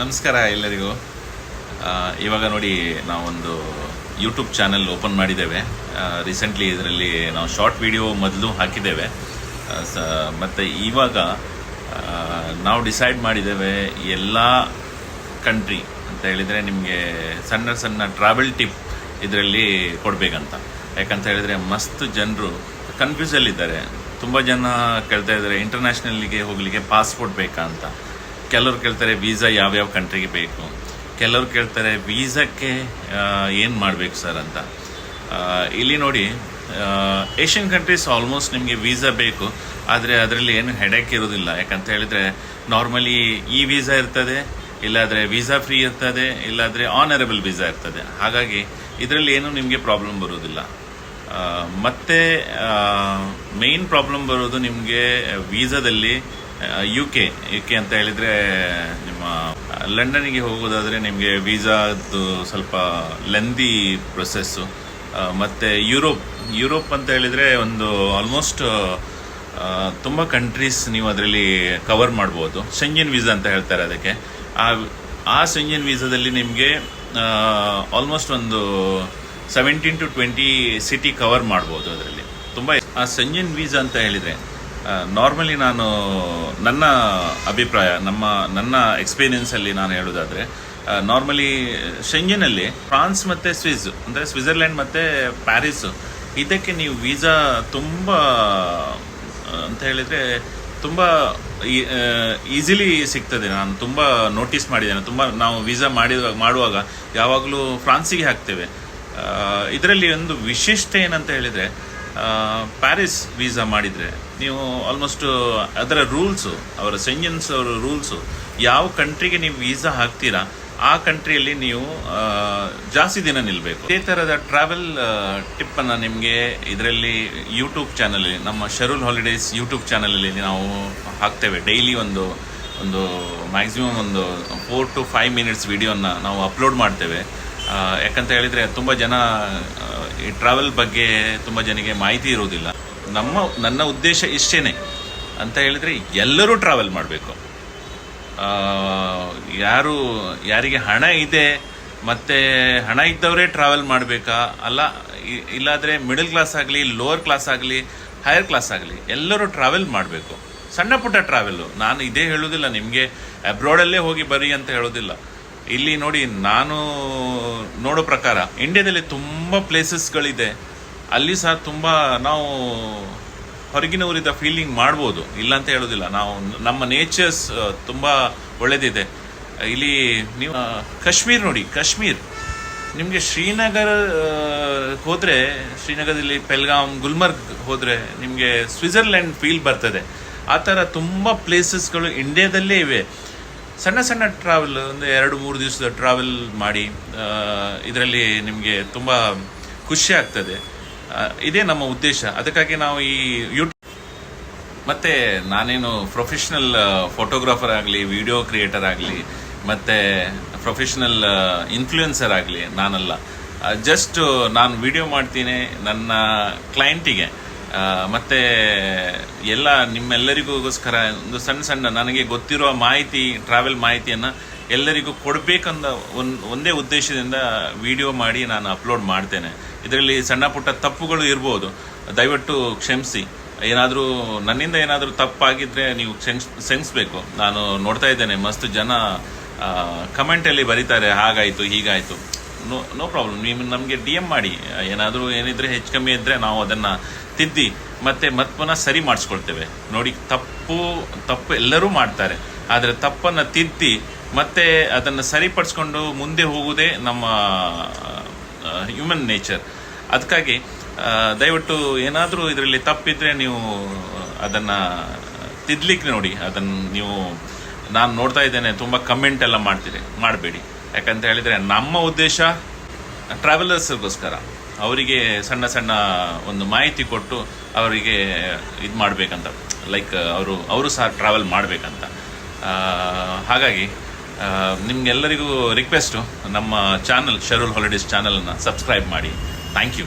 ನಮಸ್ಕಾರ ಎಲ್ಲರಿಗೂ. ಇವಾಗ ನೋಡಿ ನಾವೊಂದು ಯೂಟ್ಯೂಬ್ ಚಾನಲ್ ಓಪನ್ ಮಾಡಿದ್ದೇವೆ. ರೀಸೆಂಟ್ಲಿ ಇದರಲ್ಲಿ ನಾವು ಶಾರ್ಟ್ ವಿಡಿಯೋ ಮೊದಲು ಹಾಕಿದ್ದೇವೆ. ಮತ್ತು ಇವಾಗ ನಾವು ಡಿಸೈಡ್ ಮಾಡಿದ್ದೇವೆ ಎಲ್ಲ ಕಂಟ್ರಿ ಅಂತ ಹೇಳಿದರೆ ನಿಮಗೆ ಸಣ್ಣ ಸಣ್ಣ ಟ್ರಾವೆಲ್ ಟಿಪ್ ಇದರಲ್ಲಿ ಕೊಡಬೇಕಂತ. ಯಾಕಂತ ಹೇಳಿದರೆ ಮಸ್ತ್ ಜನರು ಕನ್ಫ್ಯೂಸಲ್ಲಿದ್ದಾರೆ. ತುಂಬ ಜನ ಕೇಳ್ತಾ ಇದ್ದಾರೆ ಇಂಟರ್ನ್ಯಾಷನಲ್ಲಿಗೆ ಹೋಗಲಿಕ್ಕೆ ಪಾಸ್ಪೋರ್ಟ್ ಬೇಕಾ ಅಂತ. ಕೆಲವ್ರು ಕೇಳ್ತಾರೆ ವೀಸಾ ಯಾವ್ಯಾವ ಕಂಟ್ರಿಗೆ ಬೇಕು, ಕೆಲವ್ರು ಕೇಳ್ತಾರೆ ವೀಸಾಕ್ಕೆ ಏನು ಮಾಡಬೇಕು ಸರ್ ಅಂತ. ಇಲ್ಲಿ ನೋಡಿ, ಏಷ್ಯನ್ ಕಂಟ್ರೀಸ್ ಆಲ್ಮೋಸ್ಟ್ ನಿಮಗೆ ವೀಸಾ ಬೇಕು, ಆದರೆ ಅದರಲ್ಲಿ ಏನು ಹೆಡೇಕ್ ಇರೋದಿಲ್ಲ. ಯಾಕಂತ ಹೇಳಿದರೆ ನಾರ್ಮಲಿ ಈ ವೀಸಾ ಇರ್ತದೆ, ಇಲ್ಲಾದರೆ ವೀಸಾ ಫ್ರೀ ಇರ್ತದೆ, ಇಲ್ಲಾದರೆ ಆನರಬಲ್ ವೀಸಾ ಇರ್ತದೆ. ಹಾಗಾಗಿ ಇದರಲ್ಲಿ ಏನೂ ನಿಮಗೆ ಪ್ರಾಬ್ಲಮ್ ಬರೋದಿಲ್ಲ. ಮತ್ತು ಮೇನ್ ಪ್ರಾಬ್ಲಮ್ ಬರೋದು ನಿಮಗೆ ವೀಸಾದಲ್ಲಿ ಯು ಕೆ ಅಂತ ಹೇಳಿದರೆ ನಿಮ್ಮ ಲಂಡನ್ನಿಗೆ ಹೋಗೋದಾದರೆ ನಿಮಗೆ ವೀಸಾದ್ದು ಸ್ವಲ್ಪ ಲೆಂದಿ ಪ್ರೊಸೆಸ್ಸು. ಮತ್ತು ಯುರೋಪ್ ಅಂತ ಹೇಳಿದರೆ ಒಂದು ಆಲ್ಮೋಸ್ಟ್ ತುಂಬ ಕಂಟ್ರೀಸ್ ನೀವು ಅದರಲ್ಲಿ ಕವರ್ ಮಾಡ್ಬೋದು. ಶೆಂಜನ್ ವೀಸಾ ಅಂತ ಹೇಳ್ತಾರೆ ಅದಕ್ಕೆ. ಆ ಶೆಂಜನ್ ವೀಸಾದಲ್ಲಿ ನಿಮಗೆ ಆಲ್ಮೋಸ್ಟ್ ಒಂದು 17 to 20 ಸಿಟಿ ಕವರ್ ಮಾಡ್ಬೋದು ಅದರಲ್ಲಿ. ತುಂಬ ಆ ಶೆಂಜನ್ ವೀಸಾ ಅಂತ ಹೇಳಿದರೆ ನಾರ್ಮಲಿ ನಾನು ನನ್ನ ಅಭಿಪ್ರಾಯ, ನನ್ನ ಎಕ್ಸ್ಪೀರಿಯನ್ಸಲ್ಲಿ ನಾನು ಹೇಳೋದಾದರೆ, ನಾರ್ಮಲಿ ಶೆಂಜನಲ್ಲಿ ಫ್ರಾನ್ಸ್ ಮತ್ತು ಅಂದರೆ ಸ್ವಿಟ್ಜರ್ಲ್ಯಾಂಡ್ ಮತ್ತು ಪ್ಯಾರಿಸ್, ಇದಕ್ಕೆ ನೀವು ವೀಸಾ ತುಂಬ ಅಂತ ಹೇಳಿದರೆ ತುಂಬ ಈಸಿಲಿ ಸಿಗ್ತದೆ. ನಾನು ತುಂಬ ನೋಟಿಸ್ ಮಾಡಿದ್ದೇನೆ. ತುಂಬ ನಾವು ವೀಸಾ ಮಾಡುವಾಗ ಯಾವಾಗಲೂ ಫ್ರಾನ್ಸಿಗೆ ಹಾಕ್ತೇವೆ. ಇದರಲ್ಲಿ ಒಂದು ವಿಶಿಷ್ಟ ಏನಂತ ಹೇಳಿದರೆ, ಪ್ಯಾರಿಸ್ ವೀಸಾ ಮಾಡಿದರೆ ನೀವು ಆಲ್ಮೋಸ್ಟ್ ಅದರ ರೂಲ್ಸು, ಅವರ ಶೆಂಜನ್ಸ್ ಅವರ ರೂಲ್ಸು, ಯಾವ ಕಂಟ್ರಿಗೆ ನೀವು ವೀಸಾ ಹಾಕ್ತೀರಾ ಆ ಕಂಟ್ರಿಯಲ್ಲಿ ನೀವು ಜಾಸ್ತಿ ದಿನ ನಿಲ್ಲಬೇಕು. ಇದೇ ಥರದ ಟ್ರಾವೆಲ್ ಟಿಪ್ಪನ್ನು ನಿಮಗೆ ಇದರಲ್ಲಿ ಯೂಟ್ಯೂಬ್ ಚಾನಲಲ್ಲಿ, ನಮ್ಮ ಶರೂಲ್ ಹಾಲಿಡೇಸ್ ಯೂಟ್ಯೂಬ್ ಚಾನಲಲ್ಲಿ ನಾವು ಹಾಕ್ತೇವೆ. ಡೈಲಿ ಒಂದು ಮ್ಯಾಕ್ಸಿಮಮ್ ಒಂದು 4 to 5 minutes ವಿಡಿಯೋನ ನಾವು ಅಪ್ಲೋಡ್ ಮಾಡ್ತೇವೆ. ಯಾಕಂತ ಹೇಳಿದರೆ ತುಂಬ ಜನ ಈ ಟ್ರಾವೆಲ್ ಬಗ್ಗೆ ತುಂಬ ಜನಕ್ಕೆ ಮಾಹಿತಿ ಇರೋದಿಲ್ಲ. ನನ್ನ ಉದ್ದೇಶ ಇಷ್ಟೇ ಅಂತ ಹೇಳಿದರೆ, ಎಲ್ಲರೂ ಟ್ರಾವೆಲ್ ಮಾಡಬೇಕು. ಯಾರಿಗೆ ಹಣ ಇದೆ ಮತ್ತು ಹಣ ಇದ್ದವರೇ ಟ್ರಾವೆಲ್ ಮಾಡಬೇಕಾ, ಇಲ್ಲಾದರೆ ಮಿಡಲ್ ಕ್ಲಾಸ್ ಆಗಲಿ, ಲೋವರ್ ಕ್ಲಾಸ್ ಆಗಲಿ, ಹೈಯರ್ ಕ್ಲಾಸ್ ಆಗಲಿ, ಎಲ್ಲರೂ ಟ್ರಾವೆಲ್ ಮಾಡಬೇಕು. ಸಣ್ಣ ಪುಟ್ಟ ಟ್ರಾವೆಲ್ಲು. ನಾನು ಇದೇ ಹೇಳೋದಿಲ್ಲ ನಿಮಗೆ ಅಬ್ರಾಡಲ್ಲೇ ಹೋಗಿ ಬರೀ ಅಂತ ಹೇಳೋದಿಲ್ಲ. ಇಲ್ಲಿ ನೋಡಿ, ನಾನು ನೋಡೋ ಪ್ರಕಾರ ಇಂಡಿಯಾದಲ್ಲಿ ತುಂಬ ಪ್ಲೇಸಸ್ಗಳಿದೆ. ಅಲ್ಲಿ ಸಹ ತುಂಬ ನಾವು ಹೊರಗಿನವರಿದ್ದ ಫೀಲಿಂಗ್ ಮಾಡ್ಬೋದು, ಇಲ್ಲ ಅಂತ ಹೇಳೋದಿಲ್ಲ. ನಮ್ಮ ನೇಚರ್ಸ್ ತುಂಬ ಒಳ್ಳೆದಿದೆ ಇಲ್ಲಿ. ನೀವು ಕಾಶ್ಮೀರ್ ನೋಡಿ, ಕಾಶ್ಮೀರ್ ನಿಮಗೆ ಶ್ರೀನಗರ ಹೋದರೆ, ಶ್ರೀನಗರದಲ್ಲಿ ಪೆಲ್ಗಾಮ್, ಗುಲ್ಮರ್ಗ್ ಹೋದರೆ ನಿಮಗೆ ಸ್ವಿಟ್ಜರ್ಲ್ಯಾಂಡ್ ಫೀಲ್ ಬರ್ತದೆ. ಆ ಥರ ತುಂಬ ಪ್ಲೇಸಸ್ಗಳು ಇಂಡಿಯಾದಲ್ಲೇ ಇವೆ. ಸಣ್ಣ ಸಣ್ಣ ಟ್ರಾವೆಲ್, ಒಂದು 2-3 ದಿವಸದ ಟ್ರಾವೆಲ್ ಮಾಡಿ ಇದರಲ್ಲಿ ನಿಮಗೆ ತುಂಬ ಖುಷಿ ಆಗ್ತದೆ. ಇದೇ ನಮ್ಮ ಉದ್ದೇಶ. ಅದಕ್ಕಾಗಿ ನಾವು ಈ ಮತ್ತು ನಾನೇನು ಪ್ರೊಫೆಷ್ನಲ್ ಫೋಟೋಗ್ರಾಫರ್ ಆಗಲಿ, ವಿಡಿಯೋ ಕ್ರಿಯೇಟರ್ ಆಗಲಿ, ಮತ್ತು ಪ್ರೊಫೆಷ್ನಲ್ ಇನ್ಫ್ಲೂಯೆನ್ಸರ್ ಆಗಲಿ ನಾನಲ್ಲ. ಜಸ್ಟ್ ನಾನು ವಿಡಿಯೋ ಮಾಡ್ತೀನಿ ನನ್ನ ಕ್ಲೈಂಟಿಗೆ, ಮತ್ತು ಎಲ್ಲ ನಿಮ್ಮೆಲ್ಲರಿಗೋಸ್ಕರ ಒಂದು ಸಣ್ಣ ನನಗೆ ಗೊತ್ತಿರುವ ಮಾಹಿತಿ, ಟ್ರಾವೆಲ್ ಮಾಹಿತಿಯನ್ನು ಎಲ್ಲರಿಗೂ ಕೊಡಬೇಕಂದ ಒಂದೇ ಉದ್ದೇಶದಿಂದ ವಿಡಿಯೋ ಮಾಡಿ ನಾನು ಅಪ್ಲೋಡ್ ಮಾಡ್ತೇನೆ. ಇದರಲ್ಲಿ ಸಣ್ಣ ಪುಟ್ಟ ತಪ್ಪುಗಳು ಇರ್ಬೋದು, ದಯವಿಟ್ಟು ಕ್ಷಮಿಸಿ. ನನ್ನಿಂದ ಏನಾದರೂ ತಪ್ಪಾಗಿದ್ದರೆ ನೀವು ಕ್ಷಮಿಸಬೇಕು. ನಾನು ನೋಡ್ತಾ ಇದ್ದೇನೆ ಮಸ್ತ್ ಜನ ಕಮೆಂಟಲ್ಲಿ ಬರೀತಾರೆ, ಹಾಗಾಯಿತು ಹೀಗಾಯಿತು. ನೋ ಪ್ರಾಬ್ಲಮ್, ನೀವು ನಮಗೆ DM ಮಾಡಿ. ಏನಿದ್ರೆ ಹೆಚ್ಚು ಕಮ್ಮಿ ಇದ್ದರೆ ನಾವು ಅದನ್ನು ತಿದ್ದಿ ಮತ್ತೆ ಪುನಃ ಸರಿ ಮಾಡಿಸ್ಕೊಳ್ತೇವೆ. ನೋಡಿ, ತಪ್ಪು ಎಲ್ಲರೂ ಮಾಡ್ತಾರೆ, ಆದರೆ ತಪ್ಪನ್ನು ತಿದ್ದಿ ಮತ್ತೆ ಅದನ್ನು ಸರಿಪಡಿಸ್ಕೊಂಡು ಮುಂದೆ ಹೋಗುವುದೇ ನಮ್ಮ ಹ್ಯೂಮನ್ ನೇಚರ್. ಅದಕ್ಕಾಗಿ ದಯವಿಟ್ಟು ಏನಾದರೂ ಇದರಲ್ಲಿ ತಪ್ಪಿದ್ರೆ ನೀವು ಅದನ್ನು ತಿದ್ದಲಿಕ್ಕೆ ನೋಡಿ. ನಾನು ನೋಡ್ತಾ ಇದ್ದೇನೆ ತುಂಬ ಕಮೆಂಟ್ ಎಲ್ಲ ಮಾಡಬೇಡಿ. ಯಾಕಂತ ಹೇಳಿದರೆ ನಮ್ಮ ಉದ್ದೇಶ ಟ್ರಾವೆಲರ್ಸ್ಗೋಸ್ಕರ, ಅವರಿಗೆ ಸಣ್ಣ ಒಂದು ಮಾಹಿತಿ ಕೊಟ್ಟು ಅವರಿಗೆ ಇದು ಮಾಡಬೇಕಂತ, ಲೈಕ್ ಅವರು ಸಹ ಟ್ರಾವೆಲ್ ಮಾಡಬೇಕಂತ. ಹಾಗಾಗಿ ನಿಮಗೆಲ್ಲರಿಗೂ ರಿಕ್ವೆಸ್ಟು, ನಮ್ಮ ಚಾನಲ್ ಶರೂಲ್ ಹಾಲಿಡೇಸ್ ಚಾನಲನ್ನು ಸಬ್ಸ್ಕ್ರೈಬ್ ಮಾಡಿ. Thank you.